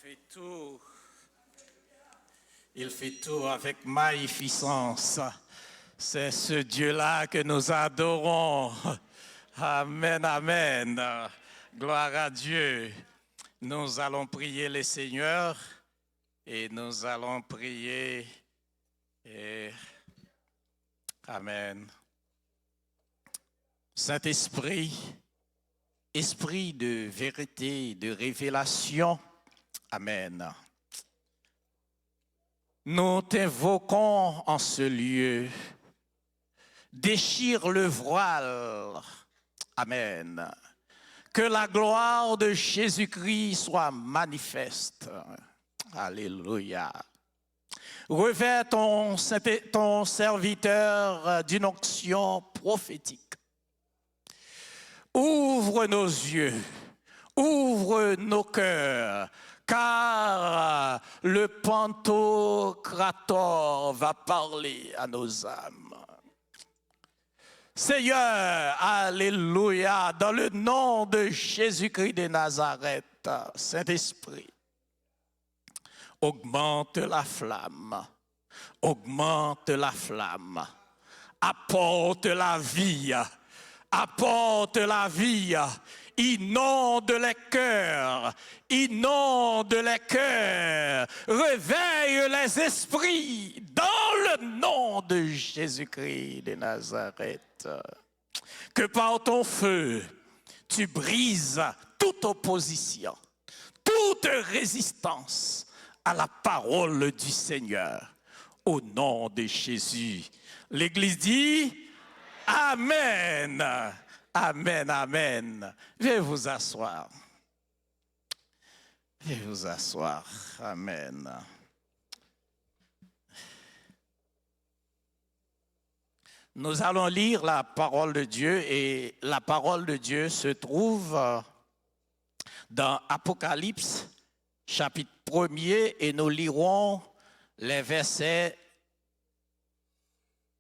fait tout. Il fait tout avec magnificence. C'est ce Dieu-là que nous adorons. Amen, amen. Gloire à Dieu. Nous allons prier le Seigneur et nous allons prier. Amen. Saint-Esprit, Esprit de vérité, de révélation. Amen. Nous t'invoquons en ce lieu. Déchire le voile. Amen. Que la gloire de Jésus-Christ soit manifeste. Alléluia. Revêt ton serviteur d'une onction prophétique. Ouvre nos yeux, ouvre nos cœurs, car le Pantocrator va parler à nos âmes. Seigneur, alléluia, dans le nom de Jésus-Christ de Nazareth, Saint-Esprit, augmente la flamme, apporte la vie, inonde les cœurs, réveille les esprits dans le nom de Jésus-Christ de Nazareth. Que par ton feu, tu brises toute opposition, toute résistance à la parole du Seigneur. Au nom de Jésus, l'Église dit Amen. Amen, amen. Veuillez vous asseoir. Veuillez vous asseoir. Amen. Nous allons lire la parole de Dieu et la parole de Dieu se trouve dans Apocalypse, chapitre 1er, et nous lirons les versets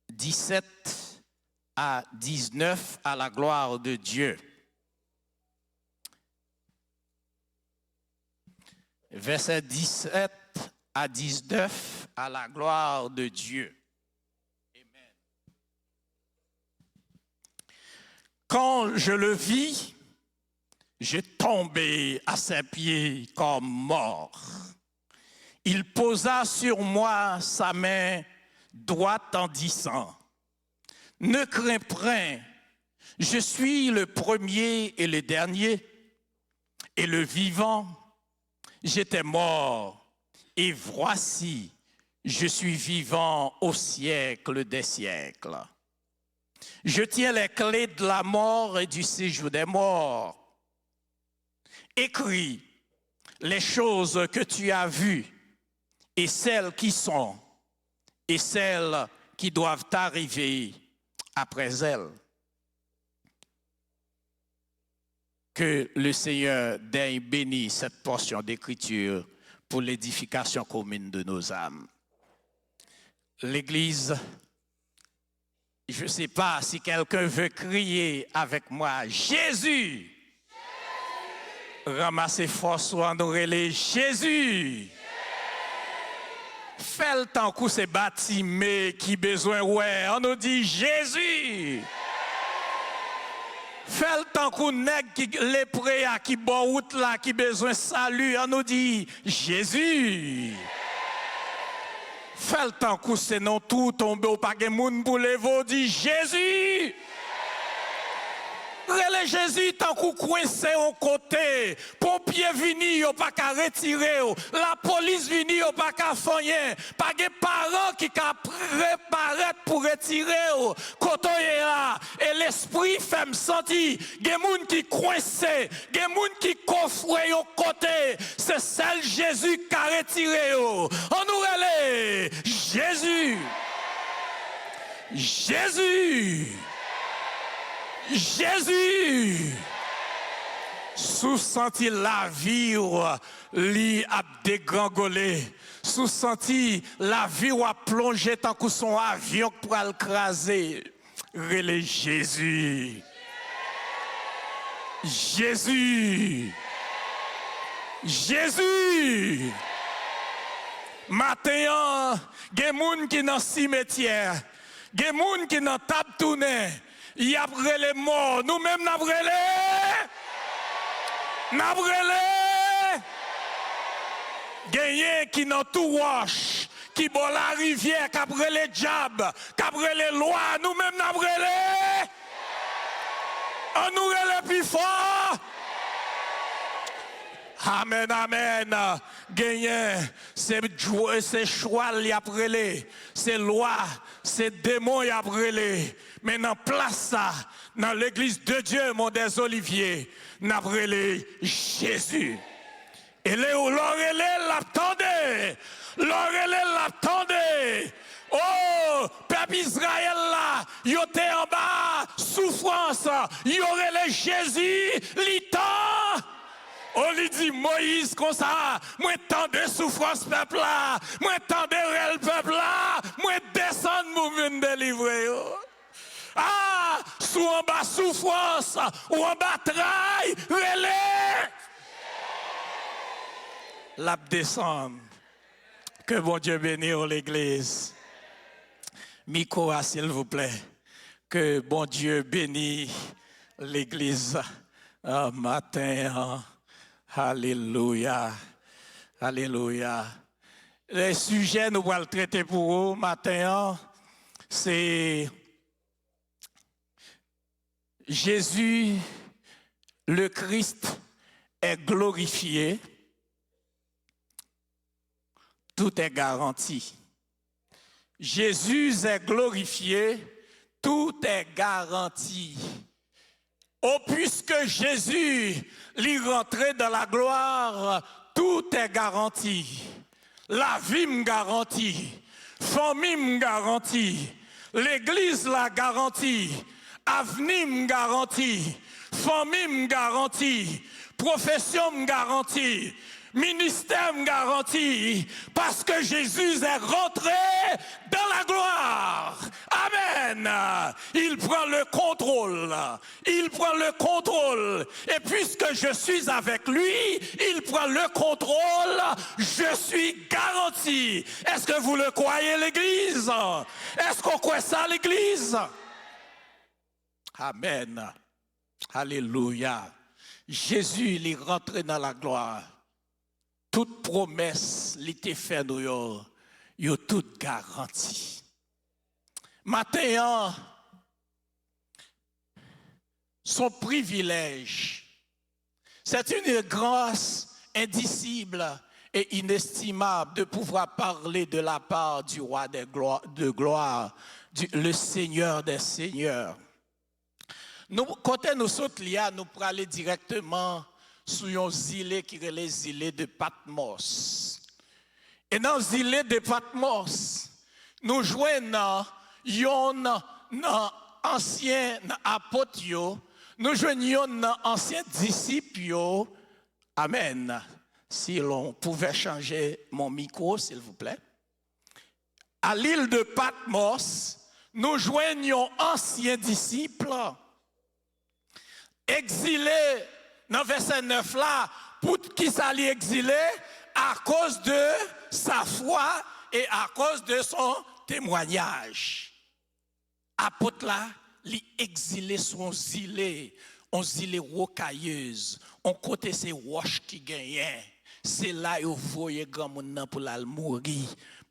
17 à 19 à la gloire de Dieu. Versets 17 à 19 à la gloire de Dieu. Amen. Quand je le vis, je tombais à ses pieds comme mort. Il posa sur moi sa main droite en disant: ne crains point, je suis le premier et le dernier, et le vivant. J'étais mort, et voici, je suis vivant au siècle des siècles. Je tiens les clés de la mort et du séjour des morts. Écris les choses que tu as vues, et celles qui sont, et celles qui doivent arriver après elles. Que le Seigneur daigne bénir cette portion d'écriture pour l'édification commune de nos âmes. L'Église, je ne sais pas si quelqu'un veut crier avec moi, Jésus! Jésus! Ramassez force ou en les Jésus! Fais le temps que c'est bâtimé qui besoin, ouais, on nous dit Jésus! Fais le temps qu'on nègre qui lépré à qui bon route là qui besoin salut, on nous dit Jésus. Fais le temps qu'on c'est non tout tomber au pas de monde pour lever, dit Jésus. Relais Jésus tant qu'on coincé au côté, pompiers vini yo pas qu'à retirer, la police vini yo pas qu'à faire rien, pas de parents qui ka préparer pour retirer côté là et l'esprit fait me sentir des moun qui coincé, des moun qui coffré au côté, c'est celle Jésus qui a retiré on nous relais Jésus. Jésus. Jésus, sous-senti la vie li a dégringolé, sous-senti la vie a plongé tant que son avion pour l'écraser. Relais Jésus. Jésus. Jésus. Matin, il y a des gens qui sont dans le cimetière, il y a des gens qui sont dans la table tournée, il y a les morts. Nous-mêmes, nous avons Gagné qui dans tout roche, qui bon la rivière, qui après les diables, qui après les lois, nous-mêmes nous relais. On nous relais plus fort. Amen, amen. Gagné, c'est choix y après les, c'est loi, c'est démon y après les. Mais dans place ça, dans l'église de Dieu, mon des Oliviers, nous avons Jésus. Et l'orélé l'attendait. L'orélé l'attendait. Oh, peuple Israël là, il était en bas, souffrance. Il y aurait le Jésus, l'itan. On lui dit Moïse comme ça, moi tant de souffrance peuple là, moi tant de réel peuple là, moi descendre pour venir délivrer. Ah, sous en bas souffrance, ou en bas trail, relais. La descendre. Que bon Dieu bénisse l'église. Mikoa, s'il vous plaît. Que bon Dieu bénisse l'église matin. Alléluia. Alléluia. Les sujets nous allons traiter pour vous matin, c'est Jésus, le Christ, est glorifié. Tout est garanti. Jésus est glorifié, tout est garanti. Oh, puisque Jésus l'y rentré dans la gloire, tout est garanti. La vie me garantit, famille me garantit, l'église la garantit, avenir me garantit, famille me garantit, profession me garantit. Ministère me garantit parce que Jésus est rentré dans la gloire. Amen. Il prend le contrôle. Il prend le contrôle. Et puisque je suis avec lui, il prend le contrôle. Je suis garanti. Est-ce que vous le croyez, l'église? Est-ce qu'on croit ça, l'église? Amen. Alléluia. Jésus, il est rentré dans la gloire. Toute promesse qui était faite nous yo toute garantie. Matin, son privilège, c'est une grâce indicible et inestimable de pouvoir parler de la part du roi de gloire, le Seigneur des Seigneurs. Nous, quand nous sommes là, nous pourrons aller directement sur un île qui est les îles de Patmos. Et dans les îles de Patmos, nous joignons un ancien apôtre, nous joignons un ancien disciple. Amen. Si l'on pouvait changer mon micro, s'il vous plaît. À l'île de Patmos, nous joignons un ancien disciple, exilé. Dans verset 9 là, pour qui s'allait exiler à cause de sa foi et à cause de son témoignage. Apôtre là, il exilé son île, on île rocailleuse, on côté ces roches qui gagnaient. C'est là où vous voyez grand monde pour la mourir.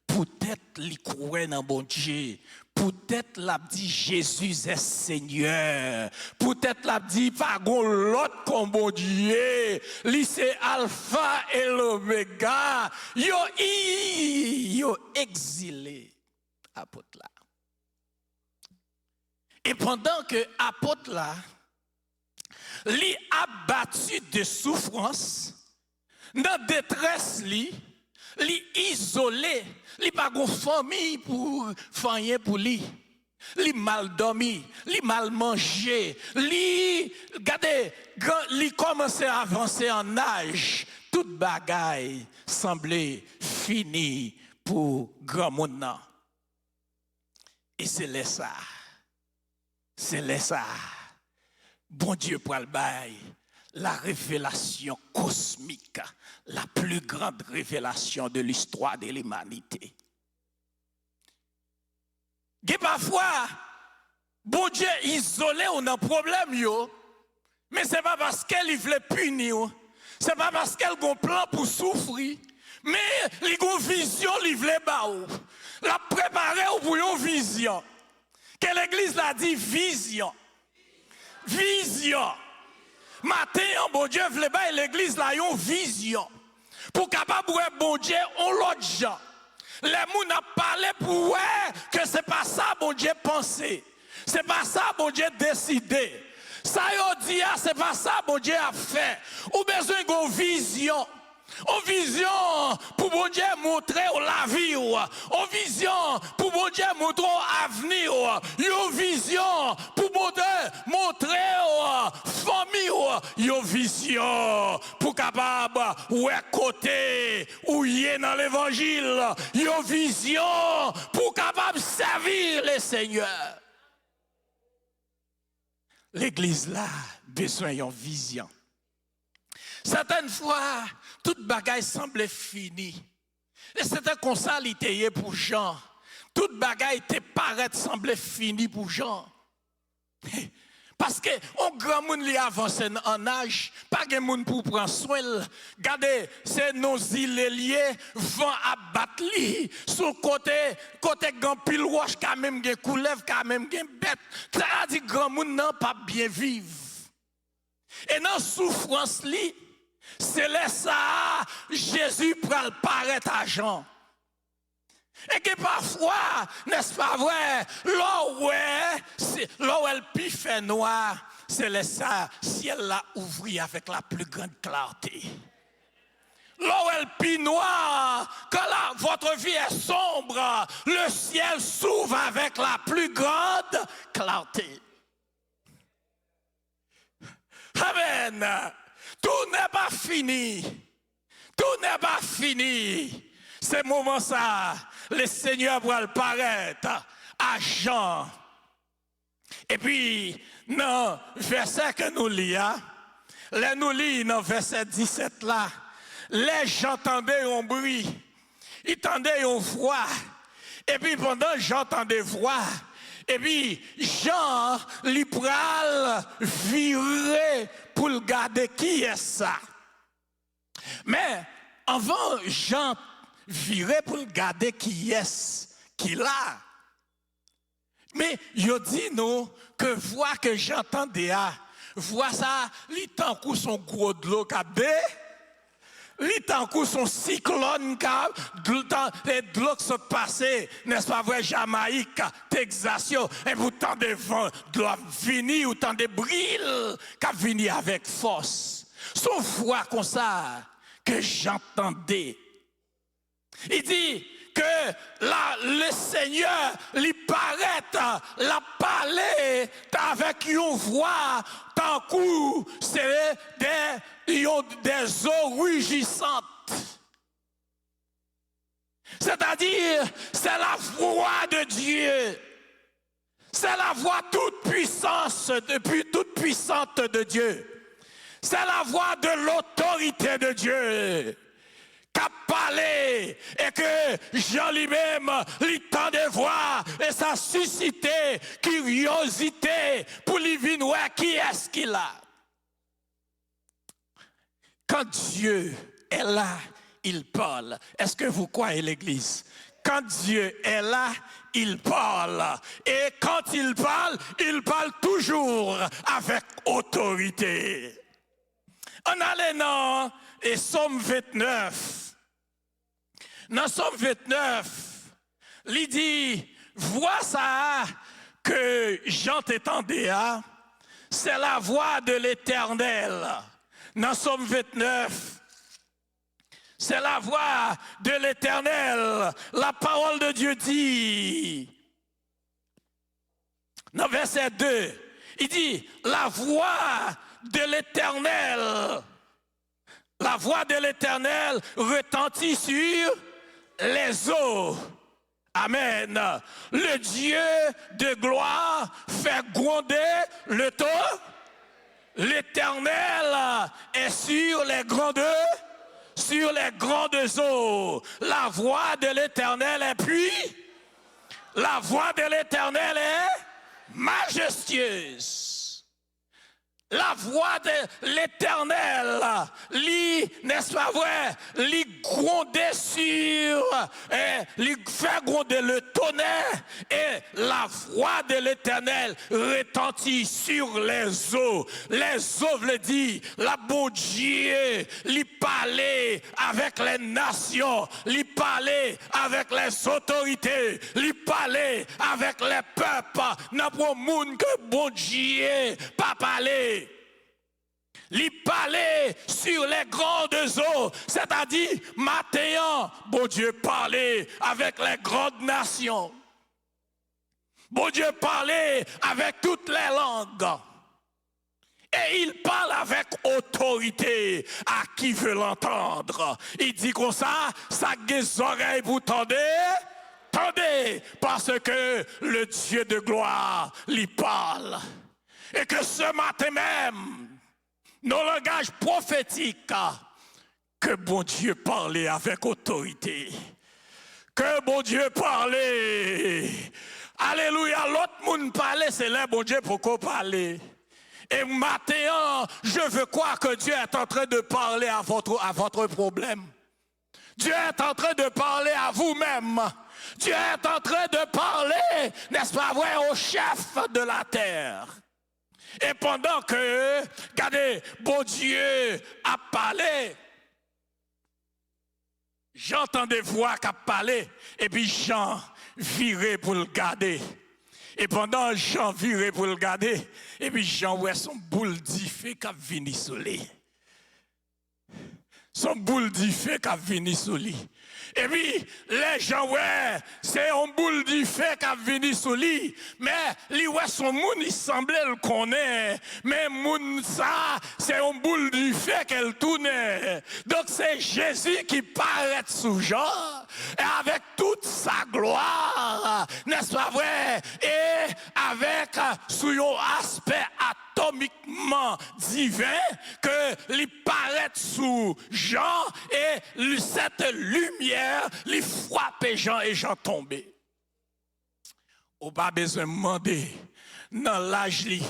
Peut-être li croit dans bon Dieu. Peut-être l'a dit Jésus est Seigneur. Peut-être l'a dit pas gon l'autre comme bon Dieu. Li c'est alpha et l'oméga. Yo exilé apôtre là. Et pendant que apôtre là li abattu de souffrance, dans détresse li isolé, li pas gon famille pour fanyer pour lui. Li mal dormi, li mal mangé, li regardez, li commençait à avancer en âge, toute bagaille semblait fini pour grand monde. Et c'est là ça. Bon Dieu pour le bail, la révélation cosmique, la plus grande révélation de l'histoire de l'humanité. Et parfois, bon Dieu isolé ou un problème, mais ce n'est pas parce qu'elle voulait punir, ce n'est pas parce qu'elle a un plan pour souffrir, mais il a une vision, il voulait la préparer pour une vision. Que l'église l'a dit vision. Vision. Matin, bon Dieu voulait pas l'église là une vision. Pour capable de bon Dieu on l'autre gens. Les gens n'a parlé pour que c'est pas ça bon Dieu pensé. C'est pas ça bon Dieu décidé. Ça y dit c'est pas ça bon Dieu a fait. Ou besoin d'une vision. En vision pour bon Dieu montrer la vie, en vision pour bon Dieu montrer l'avenir, en vision pour montrer famille, en vision pour capable ouais côté où y est dans l'évangile, en vision pour capable servir le Seigneur. L'église là besoin d'une vision. Certaines fois, toute bagaille semblait finie. Et c'était comme ça l'idée pour Jean. Toute bagaille te paraît semblait finie pour Jean. Parce que on grand monde li avance en âge, pas de monde pour prendre soin. Regardez, c'est nos îles liés, vent à battre li sur côté grand pile roche quand même gen couleuvre quand même gen bête. Ça a dit grand monde non pas bien vivre. Et dans souffrance li c'est là ça, Jésus prend paraître à Jean. Et que parfois, n'est-ce pas vrai, là où elle pis fait noir, c'est là ça, ciel l'a ouvert avec la plus grande clarté. Là où elle pit noir, quand votre vie est sombre, le ciel s'ouvre avec la plus grande clarté. Amen. Tout n'est pas fini. Tout n'est pas fini. Ce moment ça, le Seigneur va le paraître à Jean. Et puis, dans le verset que nous lisons, nous lisons dans le verset 17 là, les gens entendaient un bruit, ils entendaient une voix. Et puis pendant que j'entendais voix, et puis Jean li pral virer pour le garder qui est ça. Mais avant Jean virer pour le garder qui est qui là. Mais il dit nous que voix que j'entendais, voix ça, li tant coup son gros de l'eau cabé. Li tant coup son cyclone les de l'eau qui sont passés, n'est-ce pas vrai, Jamaïque, Texas, et vous tant de vent doivent venir, ou tant de brille, qui venir avec force. Son voix comme ça, que j'entendais. Il dit que le Seigneur lui paraît, la parler avec une voix, tant coup, c'est des eaux rugissantes. C'est-à-dire, c'est la voix de Dieu. C'est la voix toute puissante de Dieu. C'est la voix de l'autorité de Dieu. Qu'a parlé et que Jean lui-même l'entend de voix et ça suscité curiosité pour lui venir qui est-ce qu'il a. Quand Dieu est là, il parle. Est-ce que vous croyez l'église? Quand Dieu est là, il parle. Et quand il parle toujours avec autorité. On allait dans Psaume 29. Dans Psaume 29, il dit, vois ça que Jean t'étendait, c'est la voix de l'Éternel. Dans Psaume 29, c'est la voix de l'Éternel. La parole de Dieu dit, dans verset 2, il dit, la voix de l'Éternel, la voix de l'Éternel retentit sur les eaux. Amen. Le Dieu de gloire fait gronder le L'Éternel est sur les grandes eaux. La voix de l'Éternel est la voix de l'Éternel est majestueuse. La voix de l'Éternel, n'est-ce pas vrai, lui gronder sur, lui fait gronder le tonnerre, et la voix de l'Éternel retentit sur les eaux. Les eaux veut dire, la bon Dieu, lui parler avec les nations, lui parler avec les autorités, lui parler avec les peuples, n'a pas monde que bon Dieu pas parler. Lui parler sur les grandes eaux, c'est-à-dire matin, bon Dieu parlait avec les grandes nations. Bon Dieu parlait avec toutes les langues. Et il parle avec autorité à qui veut l'entendre. Il dit comme ça des oreilles vous tendez, parce que le Dieu de gloire lui parle. Et que ce matin même, nos langages prophétiques, que bon Dieu parlait avec autorité. Que bon Dieu parlait. Alléluia, l'autre monde parlait, c'est là bon Dieu pour qu'on parle. Et maintenant, je veux croire que Dieu est en train de parler à votre problème. Dieu est en train de parler à vous-même. Dieu est en train de parler, n'est-ce pas vrai, au chef de la terre. Et pendant que, regardez, bon Dieu a parlé, j'entends des voix qui parlé, et puis Jean virait pour le garder. Et pendant Jean virait pour le garder, et puis Jean voit son boule d'ifé qui a venu sur lui. Son boule d'ifé qui a venu sur lui. Et puis, les gens, ouais, c'est un boule d'ifé qui a venu sur lui. Mais, lui, ouais, son monde, il semblait le connaître. Mais, moun, ça, c'est un boule d'ifé qu'elle tournait. Donc, c'est Jésus qui paraît sous Jean, et avec toute sa gloire, n'est-ce pas vrai? Et avec son aspect atomiquement divin, que lui paraît sous Jean, et cette lumière lui frappait Jean et Jean tombé. On pas besoin de demander dans l'âge li,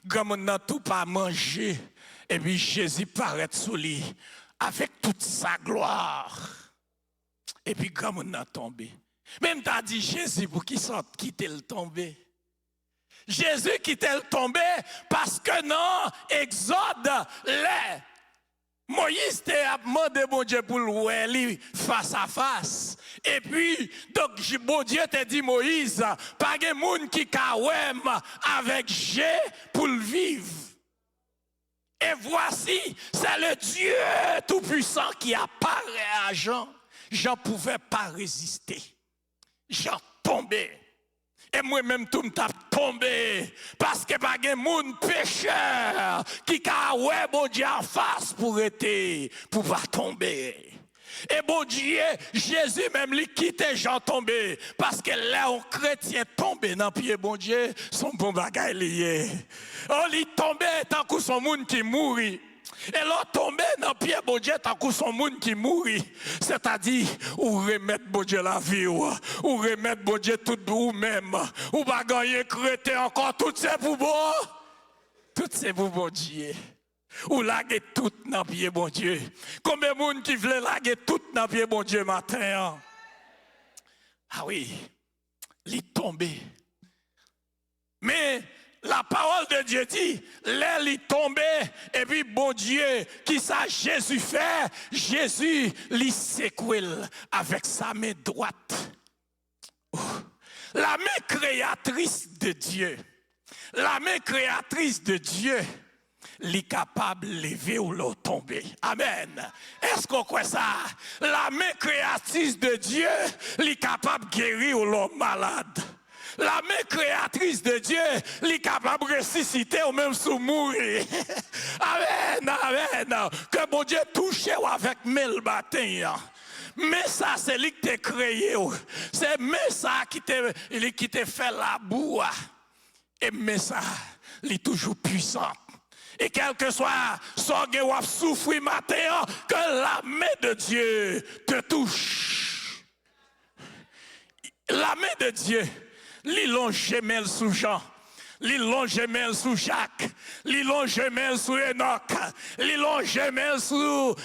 comme on n'a tout pas mangé, et puis Jésus paraît sous lui avec toute sa gloire. Et puis comme on a tombé. Même t'as dit Jésus pour qu'il sorte quitter le tombé. Jésus quittait le tombé parce que non, Exode, les Moïse t'a demandé bon Dieu pour le face à face. Et puis, donc, bon Dieu t'a dit Moïse, pas de monde qui kawem avec G pour le vivre. Et voici, c'est le Dieu Tout-Puissant qui apparaît à Jean. Jean ne pouvait pas résister. Jean tombé. Et moi-même, tout m't'a tombé. Parce que pas de monde pécheur qui a ouais bon Dieu en face pour pas tomber. Et bon Dieu, Jésus même lui quittait Jean tombé. Parce que là, un chrétien tombé dans le pied bon Dieu, son bon bagage lié. On lui tombé tant que son monde qui mourit. Et l'on tombé dans le pied bon Dieu tant que son monde qui mourit. C'est-à-dire, ou remettre bon Dieu la vie, ou remettre bon Dieu tout ou même, ou pas gagner chrétien encore, tout c'est pour bon. Tout c'est pour bon Dieu. Ou laguer tout dans le pied bon Dieu. Combien de monde qui veut laguer tout dans le pied bon Dieu matin? Ah oui, il est tombé. Mais la parole de Dieu dit, l'aile est tombée, et puis bon Dieu, qui ça Jésus fait? Jésus l'y secoué avec sa main droite. La main créatrice de Dieu, la main créatrice de Dieu, l'est capable de lever ou de tomber. Amen. Est-ce qu'on croit ça? La main créatrice de Dieu, l'est capable de guérir ou l'homme malade. La main créatrice de Dieu, elle est capable de ressusciter ou même sous mourir. Amen, amen. Que bon Dieu touche avec mille bâtons. Mais ça, c'est lui qui t'a créé. C'est mais ça qui t'a fait la boue. Et mais ça, il est toujours puissant. Et quel que soit ce que vous souffrez matin, que la main de Dieu te touche. La main de Dieu, l'ilon gemelle sous Jean. L'ilon gemelle sous Jacques, l'ilon gemelle sous Enoch, l'ilon gemelle sous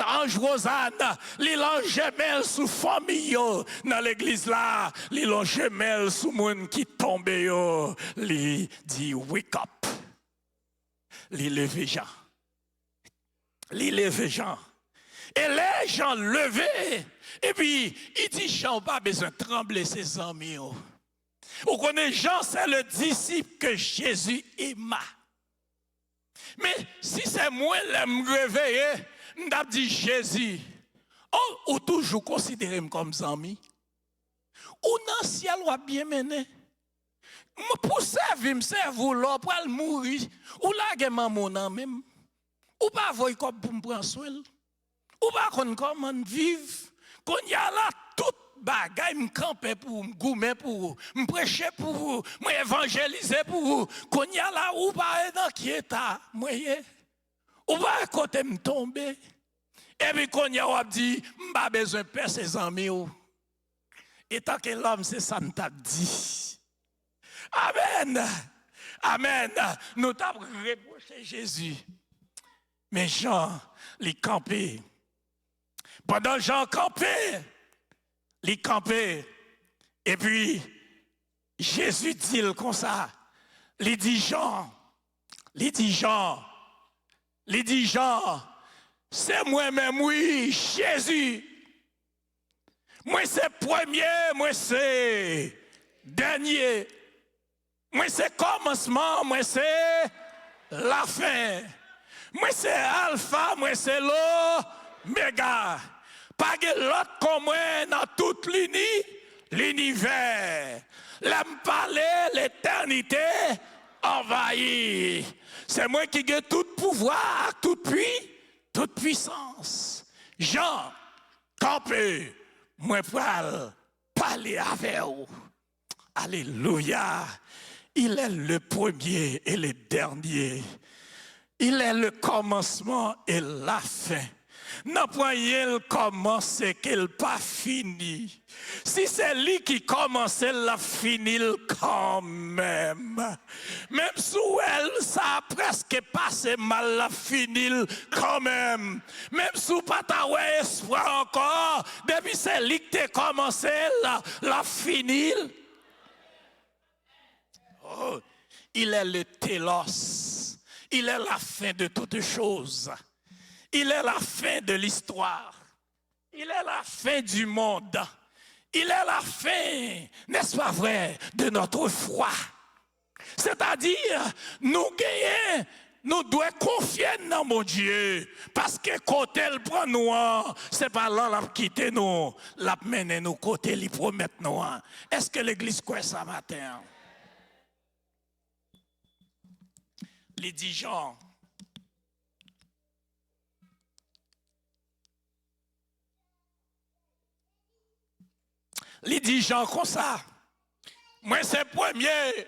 Ange Rosanne, l'ilon gemelle sous famille dans l'église là, l'ilon gemelle sous monde qui tombe yo, li dit wake up. Li levé Jean. Li levé Jean. Et les gens levés et puis il dit Jean pas besoin de trembler ses amis. Vous connaissez Jean, c'est le disciple que Jésus aima. Mais si c'est moi qui me réveiller, je dis Jésus, ou toujours considéré comme ami, ou dans le ciel, ou bien mené. Pour servir, me servir, là, pour mourir, ou là, maman même, ou pas voir comme pour me prendre soin, ou pas comment vivre, qu'on y a là tout. Bagay me camper pour me goumer pour me prêcher pour vous, m'évangéliser pour vous. Qu'on y a là ou pas dans qui état, moyen. Ou pas côté me tomber. Et puis qu'on y a dit, m'pas besoin de perdre ses amis. Et tant que l'homme c'est ça nous t'a dit. Amen. Amen. Nous t'avons reproché Jésus. Mais Jean, les campé. Pendant Jean campé, les camper. Et puis, Jésus dit comme ça. Il dit Jean, c'est moi-même, oui, Jésus. Moi, c'est premier, moi, c'est dernier. Moi, c'est commencement, moi, c'est la fin. Moi, c'est alpha, moi, c'est l'oméga. Pas de l'autre comme moi dans tout l'univers. L'aime parler, l'éternité envahie. C'est moi qui ai tout pouvoir, toute puissance. Jean, campé, moi pour parler avec vous. Alléluia. Il est le premier et le dernier. Il est le commencement et la fin. Non point il commence qu'il pas fini. Si c'est lui qui commence, l'a fini quand même. Même sous elle, ça a presque passé mal, l'a fini quand même. Même sous pas ta espoir encore, depuis c'est lui qui a commencé, l'a fini. Oh, il est le télos. Il est la fin de toutes choses. Il est la fin de l'histoire. Il est la fin du monde. Il est la fin, n'est-ce pas vrai, de notre foi. C'est-à-dire, nous gagnons, nous devons confier dans mon Dieu. Parce que côté il prend nous, c'est pas là qu'il quitte nous, l'a mené nous côté, il promet nous. Est-ce que l'église croit ça matin? Les 10 gens. Les 10 gens comme ça. Moi c'est premier,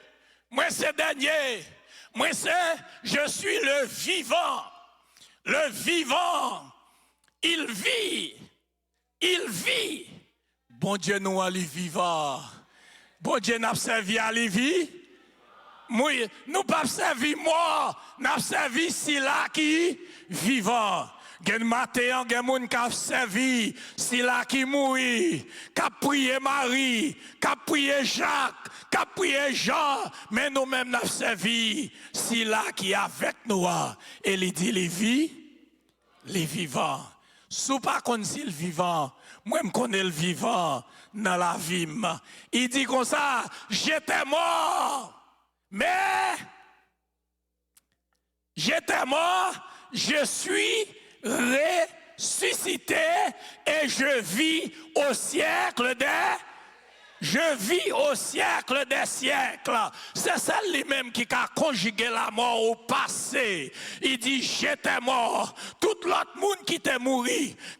moi c'est dernier, moi c'est, je suis le vivant. Le vivant, il vit. Bon Dieu nous a les vivants. Bon Dieu n'a servi à les vie. Nous pas servi mort, n'a servi si là qui vivant. Gen matin, gen moun qui a servi, si là qui mourit, qui a prié Marie, qui a prié Jacques, qui a prié Jean, mais nous-mêmes n'a servi, si là qui est avec nous. Et il dit les vivants. Sous pas qu'on si le vivant, moi je connais le vivant dans la vie. Il dit comme ça, j'étais mort, mais j'étais mort, je suis ressuscité et je vis au siècle des... je vis au siècle des siècles. C'est celle lui-même qui a conjugué la mort au passé. Il dit, j'étais mort. Tout l'autre monde qui était mort,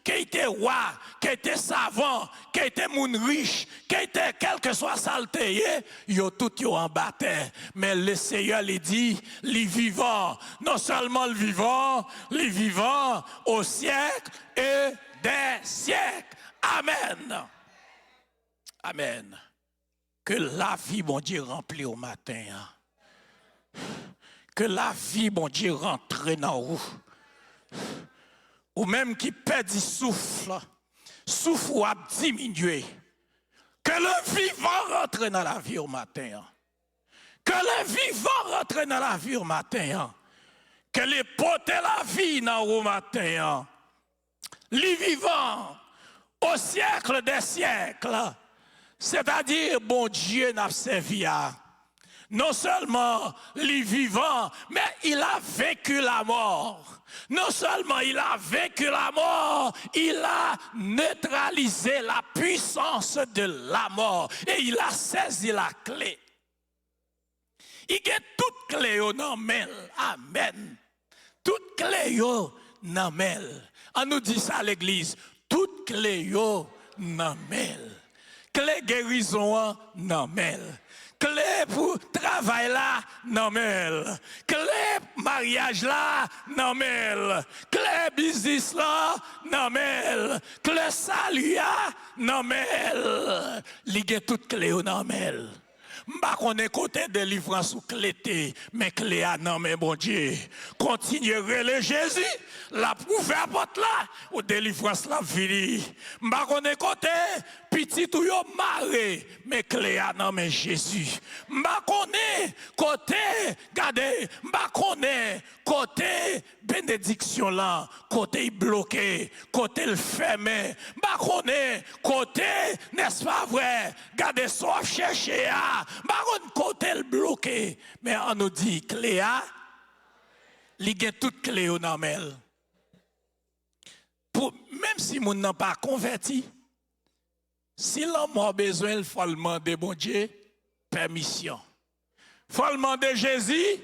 qui était roi, qui était savant, qui était monde riche, qui était quel que soit saleté, yo tout yo en bataille. Mais le Seigneur lui dit, les vivants, non seulement le vivant au siècle et des siècles. Amen. Amen. Que la vie, mon Dieu, remplie au matin. Que la vie, mon Dieu, rentre dans vous. Ou même qui perd du souffle a diminué. Que le vivant rentre dans la vie au matin. Que le vivant rentre dans la vie au matin. Que les potes la vie dans le matin. Les vivants au siècle des siècles. C'est-à-dire, bon Dieu n'a servi à non seulement les vivants, mais il a vaincu la mort. Non seulement il a vaincu la mort, il a neutralisé la puissance de la mort. Et il a saisi la clé. Il y a toute clé dans main. Amen. Toute clé dans main. On nous dit ça à l'église. Toute clé dans main. Clé guérison dans main. Clé pour travail là, non mel. Clé mariage là, non mel. Clé business là, non mel. Clé salut là, non mel. Ligue toute clé non mel. M'ba connaît côté délivrance ou clété, mais clé à non mais bon Dieu. Continuerez le Jésus, la prouver porte là, ou délivrance la fini. M'ba connaît côté petit ou yo maré, mais clé à non mais Jésus. M'ba connaît côté, regardez, m'ba connaît côté bénédiction là, côté bloqué, côté le fermé. M'ba connaît côté, n'est-ce pas vrai? Regardez ça chercher à baron côté le bloqué, mais on nous dit clé a li gen toute clé au namel. Pour même si moun n'a pas converti, si l'homme a besoin, il faut demander bon Dieu permission. Il faut demander Jésus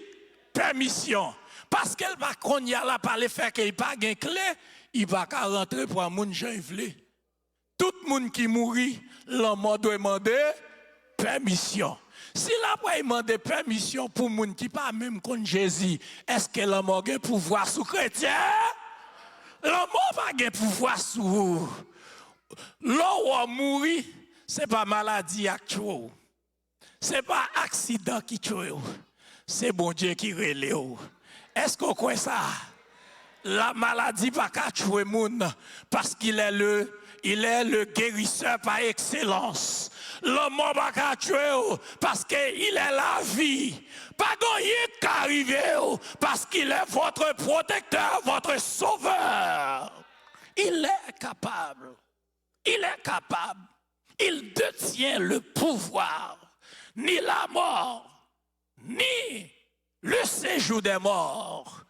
permission. Parce qu'elle va qu'on y a là par le fait qu'il pas gain clé, il va pas rentrer pour un moun Jean vle. Tout monde qui mourit, l'homme doit demander permission. Si la pas demande permission pour moun qui pas même contre Jésus, est-ce que l'homme a pouvoir sous chrétien? L'homme pas de pouvoir sous. L'homme mourir, c'est pas maladie actuelle. C'est pas accident qui tue. C'est bon Dieu qui relève. Est-ce qu'on croit ça? La maladie pas qu'à tuer moun parce qu'il est le guérisseur par excellence. L'homme va pas tuer parce qu'il est la vie. Pas rien qui arrive parce qu'il est votre protecteur, votre sauveur. Il est capable. Il est capable. Il détient le pouvoir. Ni la mort, ni le séjour des morts.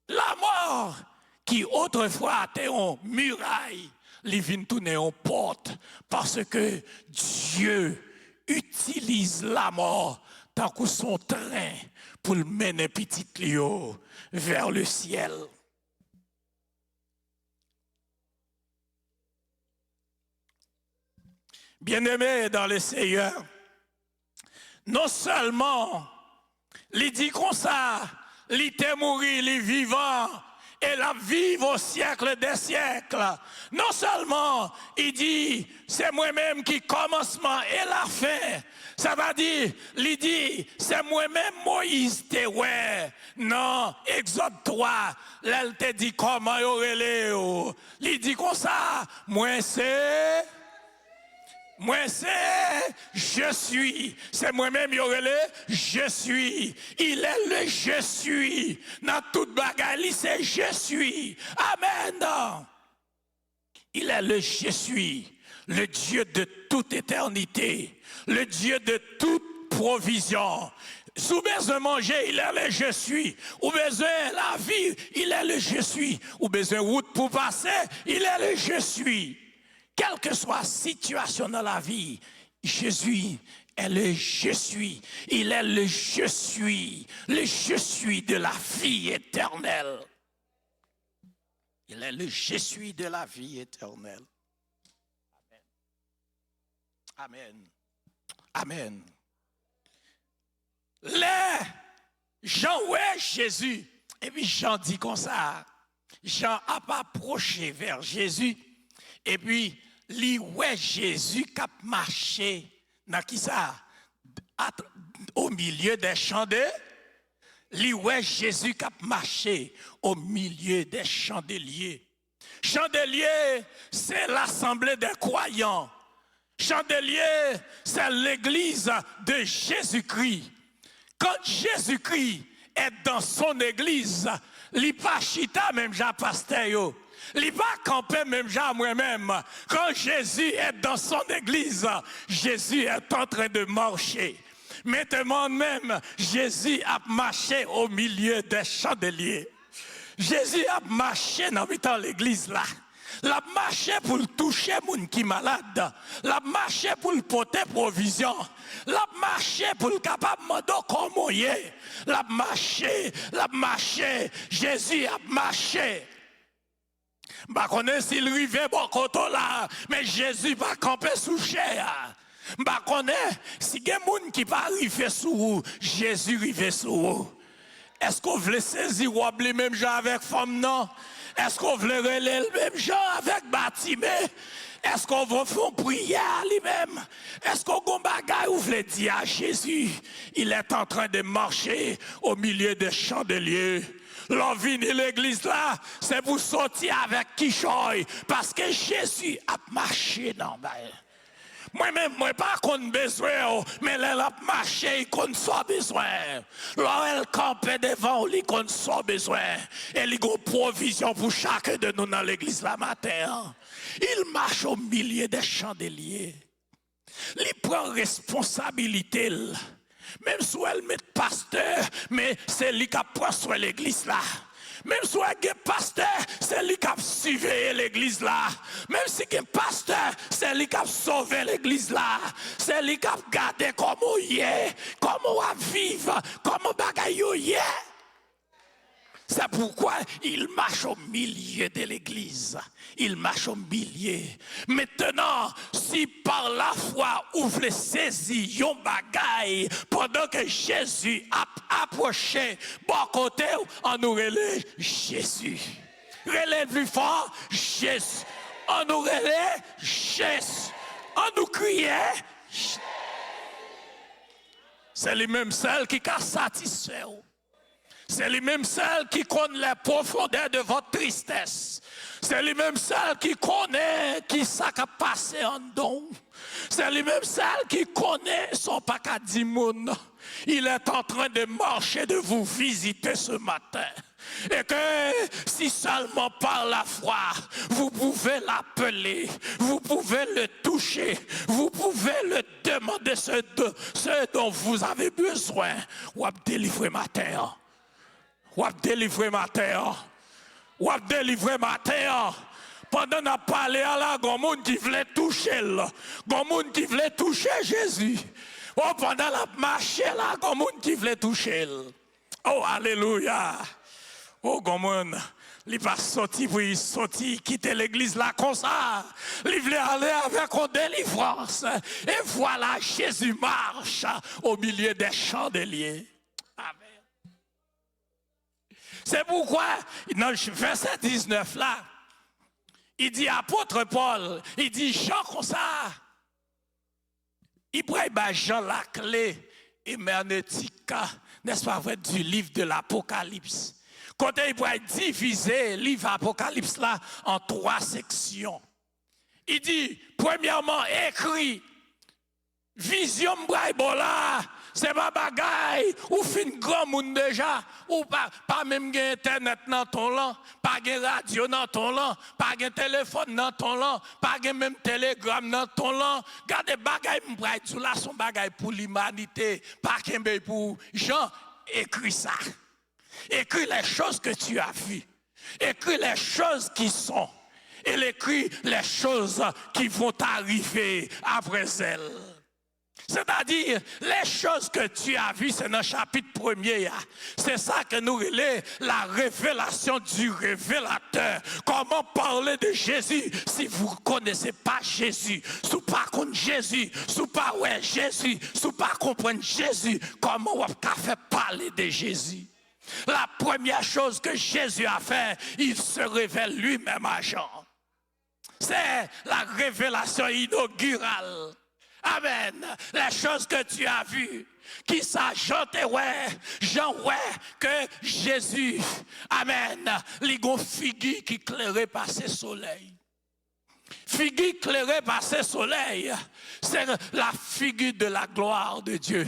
La mort qui autrefois était en muraille, les vient tourner en porte parce que Dieu utilise la mort tant que son train pour le mener petit Léo vers le ciel. Bien-aimés dans le Seigneur, non seulement il dit comme ça, il était mort, il est vivant, et la vivre au siècle des siècles. Non seulement il dit, c'est moi-même qui commencement et la fin. Ça va dire, il dit, c'est moi-même Moïse te ouais. Non, Exode 3, là il te dit comment il aurait léo. Il dit comme ça, moi c'est, je suis. C'est moi-même, je suis. Il est le je suis. Dans toute bagarre, c'est je suis. Amen. Il est le je suis. Le Dieu de toute éternité. Le Dieu de toute provision. Sous besoin manger, il est le je suis. Ou besoin la vie, il est le je suis. Ou besoin route pour passer, il est le je suis. Quelle que soit la situation dans la vie, Jésus est le je suis. Il est le je suis de la vie éternelle. Il est le je suis de la vie éternelle. Amen. Amen. Les Jean ouais Jésus. Et puis Jean dit comme ça. Jean a approché vers Jésus. Et puis, lui ouais Jésus qui a marché dans qui ça? Au milieu des chandeliers. Lui ouais Jésus qui a marché au milieu des chandeliers. Chandelier, c'est l'assemblée des croyants. Chandelier, c'est l'église de Jésus-Christ. Quand Jésus-Christ est dans son église, il pas chita même Jean pasteur. Il pas camper même Jean moi-même. Quand Jésus est dans son église, Jésus est en train de marcher. Maintenant même, Jésus a marché au milieu des chandeliers. Jésus a marché dans l'église là. La marché pour toucher les gens qui sont malades. La marché pour porter provision. La marché pour capable de demander comment il est. La marché. Jésus a marché. Je ne sais pas s'il arrivait bon côté là, mais Jésus va camper sous chair. Je ne sais pas si il y a des gens qui ne pas arriver sous vous, Jésus arrive sous vous. Est-ce qu'on veut saisir ou oublier même gens avec femme non? Est-ce qu'on veut relayer le même gens avec Batimé? Est-ce qu'on veut faire prière lui-même? Est-ce qu'on a un bagage ou veut dire à Jésus? Il est en train de marcher au milieu des chandeliers. L'envie de l'église là, c'est pour sortir avec Kishoy. Parce que Jésus a marché dans le bail. Moi-même, moi pas qu'on besoin, mais elle a marché, qu'on soit besoin. Là, elle campait devant, elle qu'on soit besoin. Elle a une provision pour chacun de nous dans l'église la matin. Il marche au milieu des chandeliers. Il prend responsabilité. Même si elle met pasteur, mais c'est lui qui prend sur l'église là. Même si il y a pasteur, c'est lui qui a suivi l'église là. Même si il y a pasteur, c'est lui qui a sauvé l'église là. C'est lui qui a gardé comment il est, comment on vivre, comment il est. C'est pourquoi il marche au milieu de l'église. Il marche au milieu. Maintenant, si par la foi vous voulez saisir yon bagaille pendant que Jésus a approché, bon côté, on nous relève Jésus. Relève plus fort, Jésus. On nous relève Jésus. On nous crie. C'est les mêmes celles qui a satisfait. C'est lui-même celle qui connaît les profondeurs de votre tristesse. C'est lui-même celle qui connaît qui ça a passé en don. C'est lui-même celle qui connaît son pacadimoun. Il est en train de marcher, de vous visiter ce matin. Et que si seulement par la foi, vous pouvez l'appeler, vous pouvez le toucher, vous pouvez le demander ce dont vous avez besoin. Ou à délivrer ma terre. Ou à délivrer ma terre. Ou à délivrer ma terre. Pendant qu'on a parlé à la, il y a des gens qui voulaient toucher. Il y a des gens qui voulaient toucher Jésus. Oh, pendant la marche là, il y a des gens qui voulaient toucher. Oh, alléluia. Oh, il y a des gens qui pas sorti pour sortir, quitter l'église là comme ça. Il voulait aller avec une délivrance. Et voilà, Jésus marche au milieu des chandeliers. Amen. C'est pourquoi, dans le verset 19 là, il dit apôtre Paul, il dit Jean comme ça. Il prend Jean la clé herméneutique, n'est-ce pas vrai, du livre de l'Apocalypse. Quand il pourra diviser le livre Apocalypse là en 3 sections. Il dit, premièrement, écrit, vision là. C'est pas bagaille, ou fin grand monde déjà, ou pas même internet dans ton lang, pas de radio dans ton lang, pas de téléphone dans ton lang, pas de même télégramme dans ton lang. Gardez bagaille m'bray tout là son bagaille pour l'humanité, pas qu'un pour Jean écrit ça. Écris les choses que tu as vues. Écris les choses qui sont. Et écris les choses qui vont arriver après elles. C'est-à-dire, les choses que tu as vues, c'est dans le chapitre 1er. C'est ça que nous relève la révélation du révélateur. Comment parler de Jésus si vous ne connaissez pas Jésus? Si vous ne connaissez pas Jésus, si vous ne pas ouais Jésus, si vous ne pas comprendre Jésus, comment vous pouvez faire parler de Jésus? La première chose que Jésus a fait, il se révèle lui-même à Jean. C'est la révélation inaugurale. Amen. Les choses que tu as vues, qui s'ajoutent, Jean, que Jésus, amen, les figures qui éclairent par ce soleil. Figure éclairée par ce soleil, c'est la figure de la gloire de Dieu.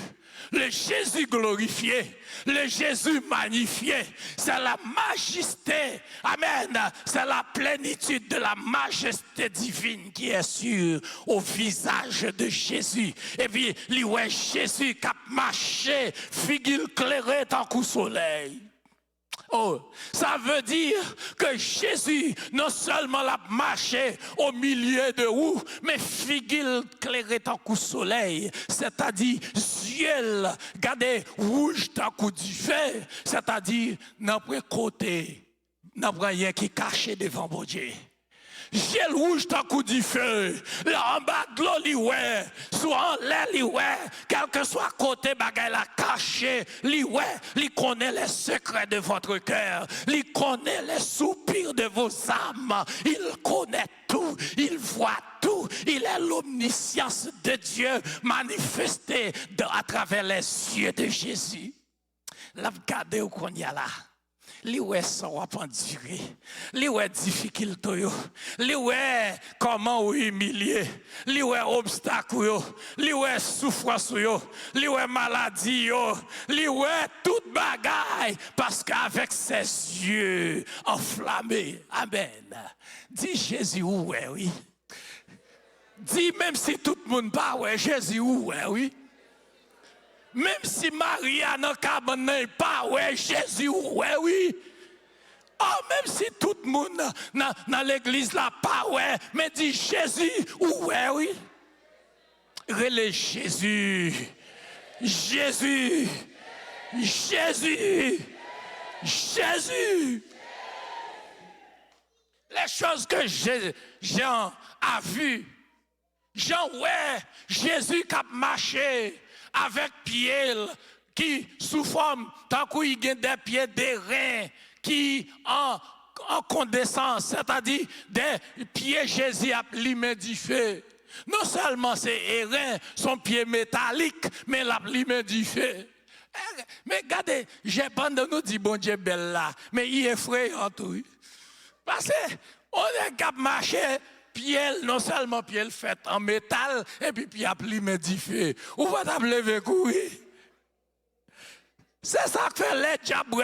Le Jésus glorifié, le Jésus magnifié, c'est la majesté, amen, c'est la plénitude de la majesté divine qui est sur au visage de Jésus. Et puis, Jésus qui a marché, figure éclairée tant qu'au soleil. Oh, ça veut dire que Jésus non seulement l'a marché au milieu de vous, mais figure éclairée tant qu'au soleil, c'est-à-dire ciel, regardez, rouge tant qu'au du feu, c'est-à-dire n'importe côté, n'importe rien qui est caché devant mon Dieu. Ciel rouge tant coup du feu, là en bas de l'eau, soit en l'air, quel que soit côté, bagay la caché, il connaît les secrets de votre cœur, il connaît les soupirs de vos âmes, il connaît tout, il voit tout, il est l'omniscience de Dieu manifestée à travers les yeux de Jésus. Là, regardez où qu'on y a là. Li ouais ça va pas endurer, li ouais difficulté yo, li ouais comment ou humilier, li ouais obstacle yo, li ouais souffrance yo, li ouais maladie yo, li ouais toute bagaille parce qu'avec ses yeux enflammés, amen. Dis Jésus ouais oui. Dis même si tout le monde pas ouais Jésus ouais oui. Même si Maria n'a cabane pas, ouais, Jésus, ouais, oui. Oh, même si tout le monde dans l'église là pas, ouais, mais dit Jésus, ouais, oui. Relais Jésus, Jésus, Jésus, Jésus. Les choses que Jean a vues, Jean, ouais, Jésus qui a marché avec pieds qui sous forme, tant qu'il y a des pieds, des reins qui en condescendance, c'est-à-dire des pieds Jésus a limé du feu. Non seulement ces reins sont pieds métalliques, mais la limé du feu. Mais regardez, j'ai pas de nous dit bon Dieu belle là, mais il est effrayant tout. Parce qu'on est capable de marcher. Pied, non seulement pied fait en métal, et puis pied limé du feu. Ou va t'appeler courir. C'est ça que fait les diables.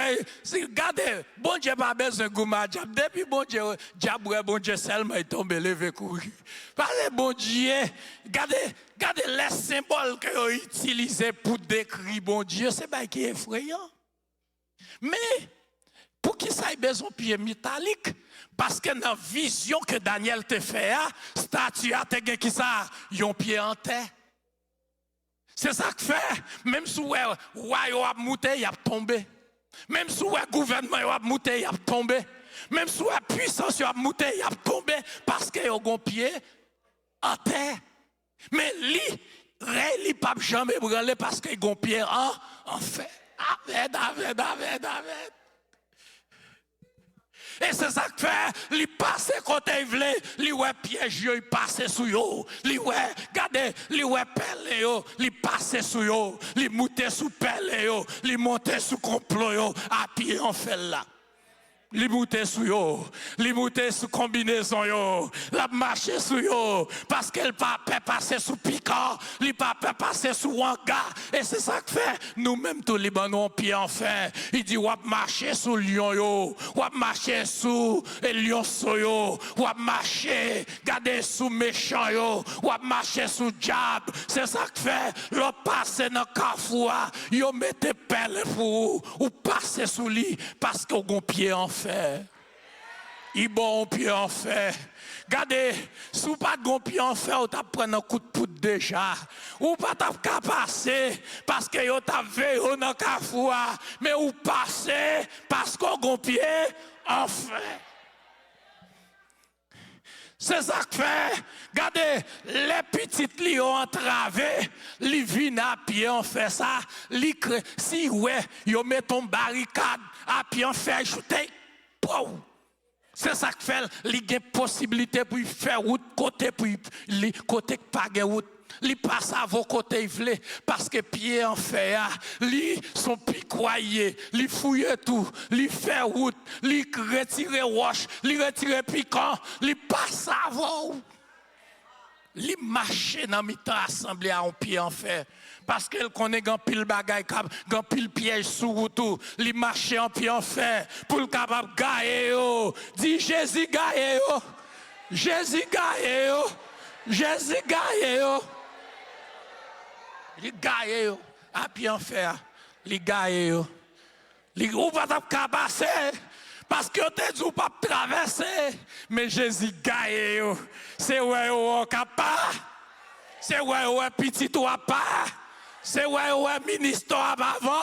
Regardez, bon Dieu pas besoin de gouma diable. Depuis bon Dieu, diable, bon Dieu seulement est tombé, levé courir. Parce que bon Dieu, regardez les symboles que ont utilisés pour décrire bon Dieu, c'est pas qui est effrayant. Mais, pour qui ça ait besoin de pied métallique? Parce que dans la vision que Daniel te fait, statue a te gen qui ça, yon pied en terre. C'est ça que fait, même si le roi a monté, il a tombé. Même si le gouvernement a monté, il a tombé. Même si la puissance a monté, il a tombé parce qu'il y a un pied en terre. Mais lui, pas jamais brûlé parce qu'il y a un pied en fer. Amen, amen, amen, amen. Et c'est ça que fait, il passe côté il voulait, il ouais piège il passe sous yo, il ouais regardez, il ouais pelle yo, il passe sous yo, il monte sous pelle yo, il monte sous complot yo, à pied en fait là. Li monte sou yo, li monte sous combinaison yo, la marche sou yo, parce qu'elle pas peut passer sous piquant, li pas peut passer sous wanga, et c'est ça que fait, nous-mêmes tous les banons pied enfin, il dit wap marcher sous lion yo, wap marcher sous lion so yo, wap marcher, garder sous méchant yo, wap marcher sous diable, c'est ça que fait, l'on passe dans kafoua, yo mette pelle pour ou passer sous lui, parce qu'on gon pied en fait. il bon pied en fer. Regardez, si vous pas de pied en fer, vous prenez un coup de poudre déjà. Ou pas qu'à passer parce que vous avez vu dans Kafoua, mais vous passez parce qu'on a un pied en fer. C'est ça que fait. Regardez, les petites lions entravées, les viennent à pied, on fait ça. Si ouais, ils mettent une barricade à pied, on fait ajouter. C'est ça que fait. Il y a possibilité pour faire route côté, pour les côté pas de route. Li passe à vos côtés parce que pied en fer, li sont picoyés, li fouille tout, li fait route, li retire roche, li retire piquant, li passe à vous. Li marche dans mi-temps assemblée à un pied en fer parce qu'elle connaît grand pile bagaille, grand pile piège sous route, li marche en pied en fer pour le capable gagner yo. Dis Jésus gagne yo. Jésus gagne yo. Jésus gagne yo. Les gagnent, à pied en fer, les gagnent. Les groupes ne peuvent pas passer parce que tu ne peux pas traverser. Mais Jésus gagne. C'est ouais, on capable. C'est ouais, petit ou pas. C'est ouais, ministre avant.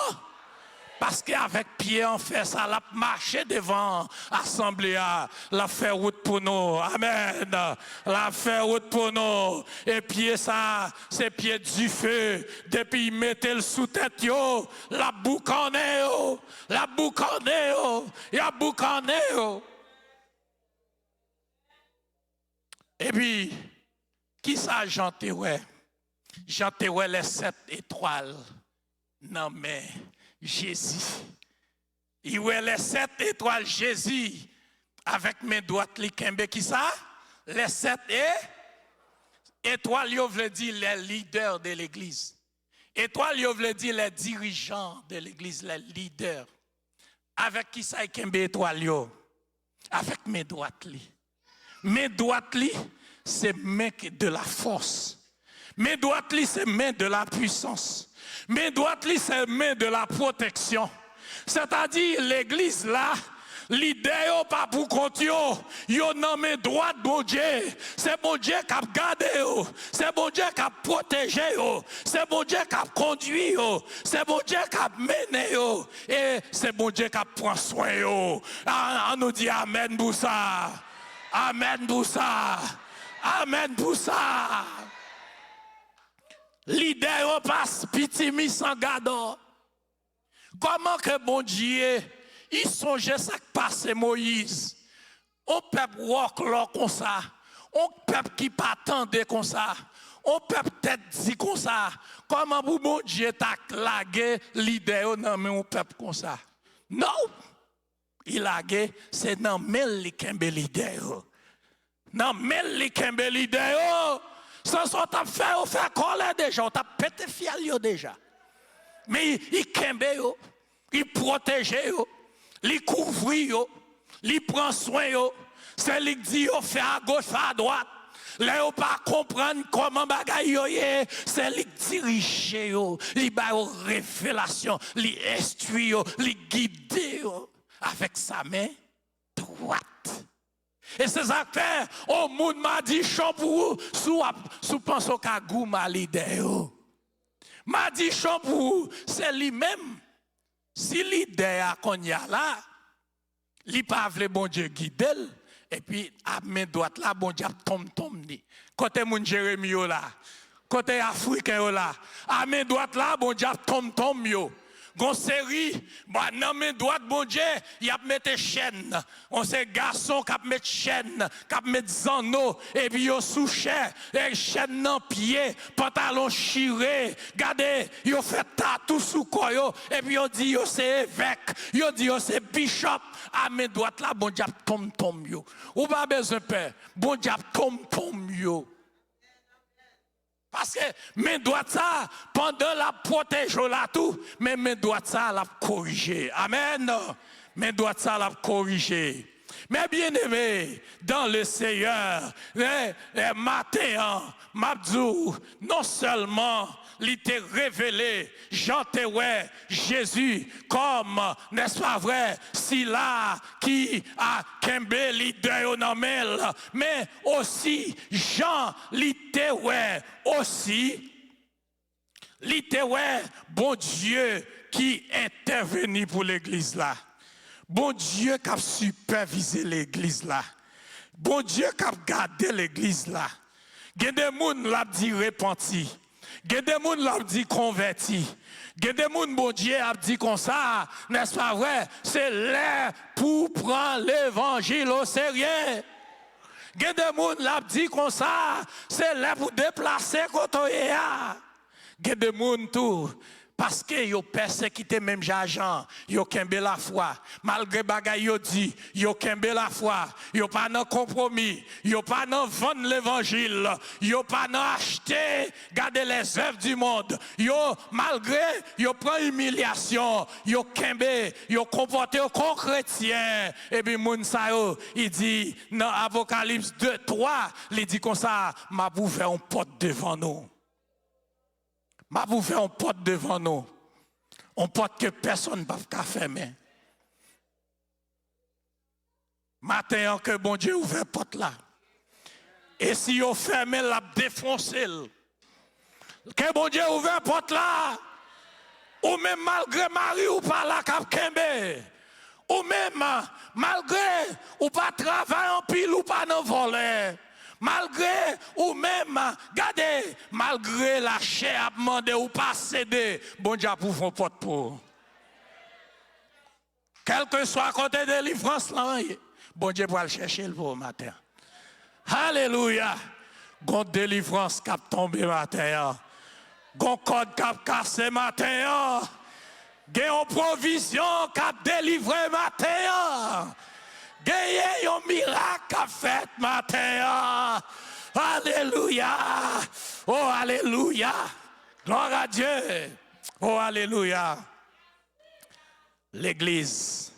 Parce qu'avec pied en fait ça, la marché devant l'assemblée, la faire route pour nous. Amen. La faire route pour nous. Et pied ça, c'est pied du feu. Depuis mettez le sous tête yo, la boucane yo, la boucane yo, la boucane yo. Et puis, qui ça j'entends ouais? J'entends ouais les 7 étoiles. Non mais Jésus. Il y a les 7 étoiles Jésus avec mes doigts qui ça? Les 7 étoiles, yo veut dire les leaders de l'église. Étoiles, yo veut dire les dirigeants de l'église, les leaders. Avec qui ça kembe étoile yo? Avec mes doigts li. Mes doigts li, c'est main de la force. Mes doigts li, c'est main de la puissance. Mes doigts li, c'est main de la protection. C'est-à-dire l'église là, l'idée n'est pas pour compte yo nan mes droits de bon Dieu. C'est bon Dieu qui a gardé yo. C'est bon Dieu qui a protégé yo. C'est bon Dieu qui a conduit yo. C'est bon Dieu qui a mené yo. Et c'est bon Dieu qui a pris soin yo. On nous dit amen pour ça. Amen pour ça. Amen pour ça. L'idée passe piti mi sans gado. Comment que bon Dieu, il songeait ça qui passe Moïse. On peuple rock là comme ça. On peuple qui pas attendait comme ça. On peuple peut-être dit comme ça. Comment pour bon Dieu t'a lagué l'idée non mais on peuple comme ça. Non. Il lagué c'est non mais li kembe l'idée. Non mais li kembe l'idée. Sans ça, on fait coller déjà, on t'a pété fiel déjà. Mais il kembe yo, il protège yo, il couvre yo, il prend soin yo. C'est lui qui dit yo fait à gauche, à droite. Là yo pas comprendre comment bagay yo yé, c'est lui qui dirige yo, il ba yo révélation, il instruit yo, il guide yo avec sa main droite. Et c'est ça que fait, au monde m'a dit champou sous pense au kagou ma l'idée. M'a dit champou, c'est lui-même. Si l'idée a qu'on y a là, il pas vle bon Dieu guider et puis à main droite là bon Dieu tombe ni. Côté mon Jérémie là, côté africain là, à main droite là bon Dieu tombe yo. Gon série, bah non mais droite bon Dieu, il a mettre chaîne. On sait garçon qui a mettre chaîne, qui a mettre zano et puis yo sous chaîne, et chaîne dans pied, pantalon chiré. Regardez, yo fait tatou sous quoi yo et puis yo dit yo c'est évêque, yo dit yo c'est bishop. À mes droite là bon Dieu tombe yo. Ou pas besoin peur, bon Dieu tombe yo. Parce que mes doigts ça, pendant la protège là tout, mais mes doigts ça la corriger. Amen. Mes doigts ça la corriger. Mais bien aimé, dans le Seigneur, matin, Mabdou, non seulement il t'a révélé, Jean ouais, Jésus, comme, n'est-ce pas vrai, si là qui a Kembe l'idée mais aussi Jean l'idée ouais, aussi l'idée ouais, bon Dieu qui intervenu pour l'église là. Bon Dieu qui a supervisé l'église là. Bon Dieu qui a gardé l'église là. Il y a des gens qui l'ont dit repenti. Il y a des gens qui l'ont dit converti. Il y a des gens bon Dieu a dit comme ça, n'est-ce pas vrai? C'est l'heure pour prendre l'évangile au sérieux. Il y a des gens qui l'ont dit comme ça, c'est l'heure pour déplacer quand il y a. Il y a des gens tout. Parce que yo persécuté même Jean, yo kembe la foi. Malgré bagay yo dit, yo kembe la foi. Yo pas nan compromis, yo pas nan vendre l'évangile, yo pas nan acheter, garder les œuvres du monde. Yo malgré yo prend humiliation, yo kembe, yo comporté comme chrétien. Et puis moun sa yo, il dit dans Apocalypse 2:3, il dit comme ça, m'a ouvert une porte devant nous. Ma vous fait une porte devant nous. Une porte que personne ne peut fermer. Matin, que bon Dieu ouvre la porte là. Et si vous fermez, la défoncez. Que bon Dieu ouvre la porte là. Ou même malgré Marie ou pas là, cap Kembe. Ou même malgré ou pas travail en pile ou pas dans voler. Malgré ou même, regardez, malgré la chair a demandé ou pas céder, bon Dieu pour vos portes pour. Quel que soit côté de délivrance, bon Dieu pour aller chercher le pour matin. Alléluia. Gon délivrance qui a tombé matin. Gon code qui a cassé matin. Gon provision qui a délivré matin. Gagnez un miracle à fait matin. Alléluia. Oh, alléluia. Gloire à Dieu. Oh, alléluia. L'église,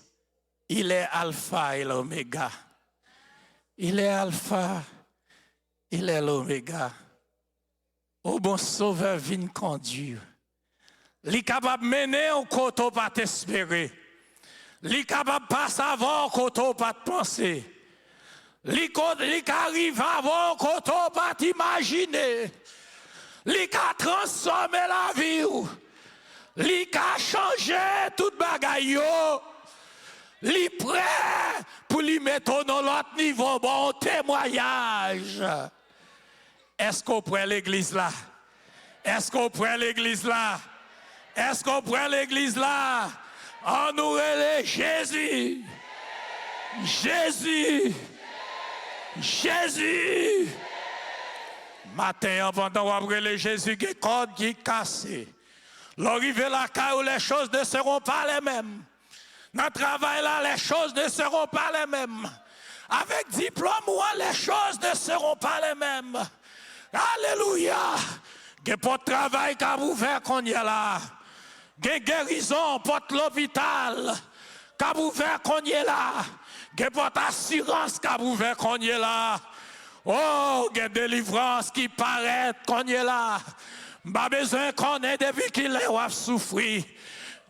il est alpha et l'oméga. Il est alpha, il est l'oméga. Oh, bon sauveur, viens conduire. Il est capable de mener au côté pas t'espérer. Li capable passer avant koto pas de penser. Li arrive avant koto pas t'imaginer. Li ka transformer la vie. Li ka changer toute bagaille yo. Li prêt pour li mettre dans l'autre niveau bon témoignage. Est-ce qu'on prend l'église là? Est-ce qu'on prend l'église là? Est-ce qu'on prend l'église là? On nous relève Jésus. Jésus. Jésus. Matin, pendant après le Jésus qui est code qui est cassé. L'arrivée là, où les choses ne seront pas les mêmes. Dans le travail là, les choses ne seront pas les mêmes. Avec diplôme, les choses ne seront pas les mêmes. Alléluia. Il y a pas de travail qu'à vous faire qu'on y est là. Gen guérison, porte l'hôpital, qu'a ouvert qu'on y est là. Gen porte assurance, qu'a ouvert qu'on y est là. Oh, gen délivrance qui paraît qu'on y est là. Pas besoin qu'on ait depuis qu'il a souffert.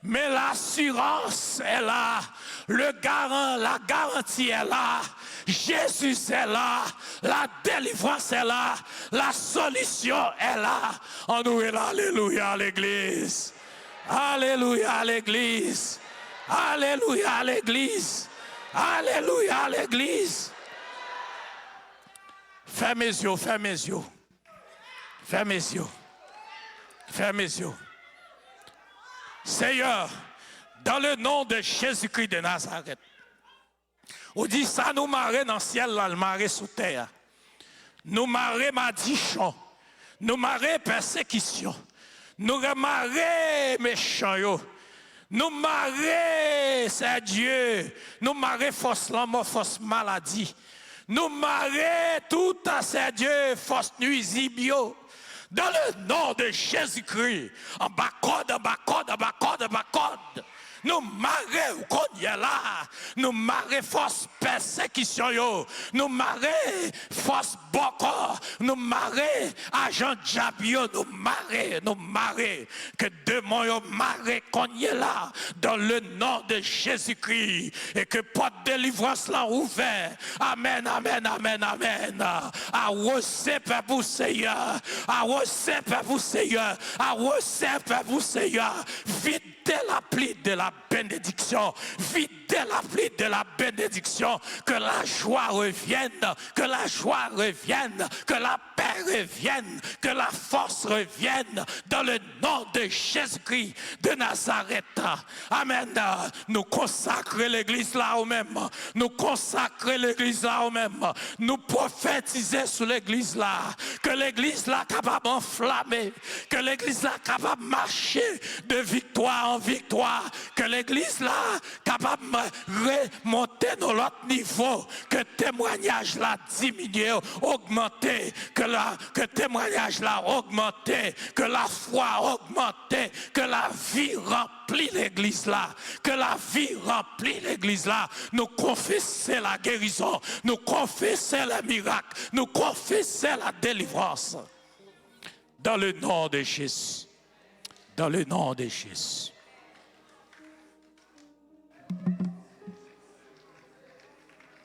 Mais l'assurance est là. La garantie est là. Jésus est là. La délivrance est là. La solution est là. On nous est là. Alléluia à l'église. Alléluia à l'église. Alléluia à l'église. Alléluia à l'église. Ferme mes yeux, ferme mes yeux. Ferme mes yeux. Ferme mes yeux. Seigneur, dans le nom de Jésus-Christ de Nazareth, on dit ça nous marre dans le ciel, là, le marre sous terre. Nous marre madichon. Nous marre persécution. Nous marrer méchants, nous marrer, c'est Dieu, nous marrer fausse l'amour, fausse maladie, nous marrer tout à c'est Dieu, fausse nuisible. Dans le nom de Jésus-Christ, en bas code, en bas code, en bas code, en bas code. nous marrer ou qu'on y est là, nous marrer force persécution yo, nous marrer force boko, nous marrer agent diabio, nous marrer que démons yo marrer qu'on y est là dans le nom de Jésus-Christ et que porte délivrance là ouvert. Amen, amen, amen, amen. À recevoir pour Seigneur, à recevoir pour Seigneur, à recevoir pour Seigneur. Vite la pluie de la bénédiction, vite la pluie de la bénédiction, que la joie revienne, que la joie revienne, que la paix revienne, que la force revienne dans le nom de Jésus-Christ de Nazareth. Amen. Nous consacrer l'église là au même, nous consacrer l'église là au même, nous prophétiser sur l'église là, que l'église là capable d'enflammer, que l'église là capable de marcher de victoire en victoire, que l'église là capable remonter dans l'autre niveau, que témoignage là diminue, augmenter, que témoignage là augmenter, que la foi augmenter, que la vie remplit l'église là, que la vie remplit l'église là. Nous confessons la guérison, nous confessons le miracle, nous confessons la délivrance. Dans le nom de Jésus. Dans le nom de Jésus.